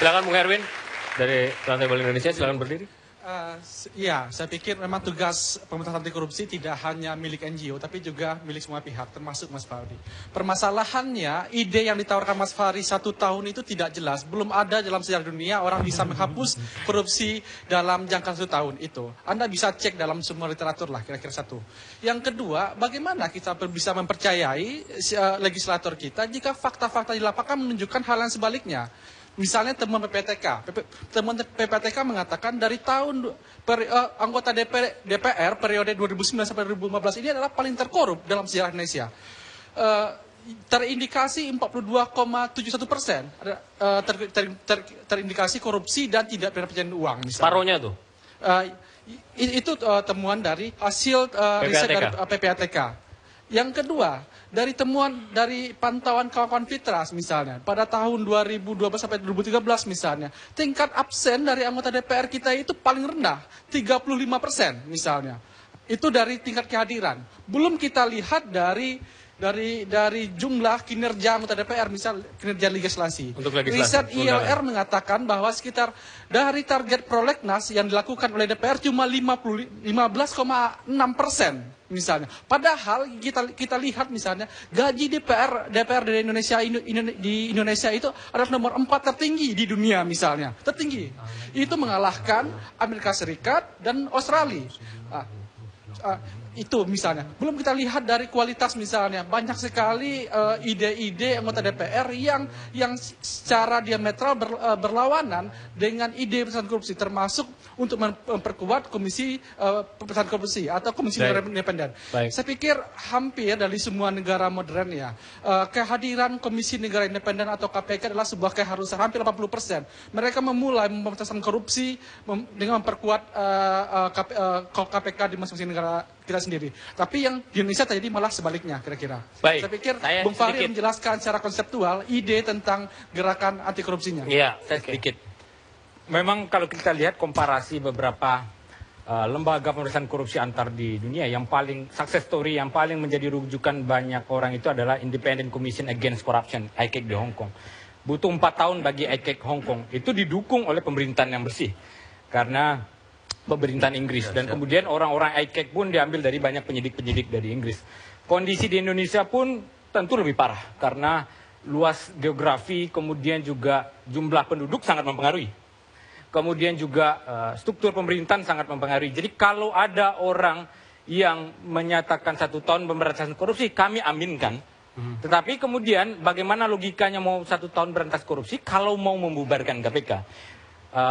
Silakan Bung Erwin dari Rantai Bali Indonesia, silakan berdiri. Ya, saya pikir memang tugas pemberantasan anti korupsi tidak hanya milik NGO, tapi juga milik semua pihak, termasuk Mas Fahri. Permasalahannya, ide yang ditawarkan Mas Fahri 1 tahun itu tidak jelas. Belum ada dalam sejarah dunia orang bisa menghapus korupsi dalam jangka 1 tahun itu. Anda bisa cek dalam semua literatur lah, kira-kira satu. Yang kedua, bagaimana kita bisa mempercayai legislator kita jika fakta-fakta di lapangan menunjukkan hal yang sebaliknya. Misalnya temuan PPTK. Temuan PPTK mengatakan dari tahun anggota DPR periode 2009 sampai 2015 ini adalah paling terkorup dalam sejarah Indonesia. Terindikasi 42,71% terindikasi korupsi dan tidak pidana pencucian uang. Separuhnya tuh? Itu temuan dari hasil riset dari PPATK. Yang kedua, dari temuan dari pantauan kawan-kawan Fitras misalnya, pada tahun 2012 sampai 2013 misalnya, tingkat absen dari anggota DPR kita itu paling rendah, 35% misalnya. Itu dari tingkat kehadiran. Belum kita lihat dari jumlah kinerja anggota DPR, misal kinerja legislasi. Riset ILR mengatakan bahwa sekitar dari target prolegnas yang dilakukan oleh DPR cuma 15,6% misalnya. Padahal kita lihat misalnya gaji DPR di Indonesia itu adalah nomor 4 tertinggi di dunia misalnya. Tertinggi. Itu mengalahkan Amerika Serikat dan Australia. Itu misalnya. Belum kita lihat dari kualitas misalnya. Banyak sekali ide-ide anggota DPR yang secara diametral berlawanan dengan ide pemberantasan korupsi, termasuk untuk memperkuat komisi pemberantasan korupsi atau komisi independen. Saya pikir hampir dari semua negara modern ya, kehadiran komisi negara independen atau KPK adalah sebuah keharusan, hampir 80%. Mereka memulai pemberantasan korupsi dengan memperkuat KPK di masing-masing negara kita sendiri. Tapi yang di Indonesia terjadi malah sebaliknya kira-kira. Saya pikir Bung Fahri menjelaskan secara konseptual ide tentang gerakan anti korupsinya. Iya, saya sedikit. Memang kalau kita lihat komparasi beberapa lembaga pemberantasan korupsi antar di dunia, yang paling success story, yang paling menjadi rujukan banyak orang itu adalah Independent Commission Against Corruption, ICAC di Hong Kong. Butuh 4 tahun bagi ICAC Hong Kong. Itu didukung oleh pemerintahan yang bersih. Karena pemerintahan Inggris, dan kemudian orang-orang ICAC pun diambil dari banyak penyidik-penyidik dari Inggris. Kondisi di Indonesia pun tentu lebih parah karena luas geografi, kemudian juga jumlah penduduk sangat mempengaruhi, kemudian juga struktur pemerintahan sangat mempengaruhi. Jadi kalau ada orang yang menyatakan 1 tahun pemberantasan korupsi, kami aminkan. Tetapi kemudian bagaimana logikanya mau 1 tahun berantas korupsi kalau mau membubarkan KPK?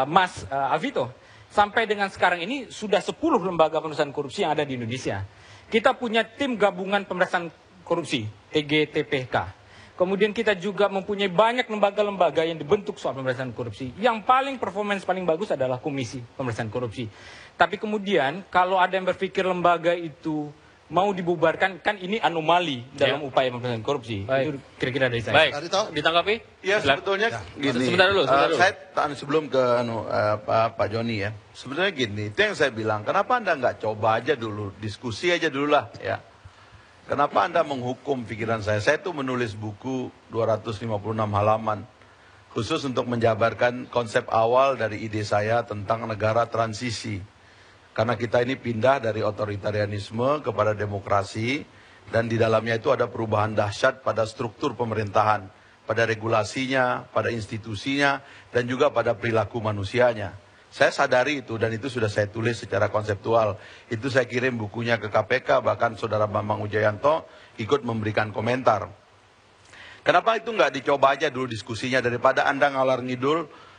Mas Alvito, sampai dengan sekarang ini sudah 10 lembaga pemberantasan korupsi yang ada di Indonesia. Kita punya tim gabungan pemberantasan korupsi, TGTPK. Kemudian kita juga mempunyai banyak lembaga-lembaga yang dibentuk soal pemberantasan korupsi. Yang paling performance paling bagus adalah Komisi Pemberantasan Korupsi. Tapi kemudian kalau ada yang berpikir lembaga itu mau dibubarkan, kan ini anomali dalam upaya pemberantasan korupsi. Itu kira-kira dari saya. Baik, ditanggapi? Ya, sebetulnya gini. Sebentar dulu. Saya tanya sebelum ke Pak Joni ya. Sebenarnya gini, itu yang saya bilang. Kenapa Anda nggak coba aja dulu, diskusi aja dulu lah ya. Kenapa Anda menghukum pikiran saya? Saya tuh menulis buku 256 halaman. Khusus untuk menjabarkan konsep awal dari ide saya tentang negara transisi. Karena kita ini pindah dari otoritarianisme kepada demokrasi, dan di dalamnya itu ada perubahan dahsyat pada struktur pemerintahan, pada regulasinya, pada institusinya, dan juga pada perilaku manusianya. Saya sadari itu, dan itu sudah saya tulis secara konseptual. Itu saya kirim bukunya ke KPK, bahkan Saudara Bambang Wijayanto ikut memberikan komentar. Kenapa itu nggak dicoba aja dulu diskusinya, daripada Anda ngalor ngidul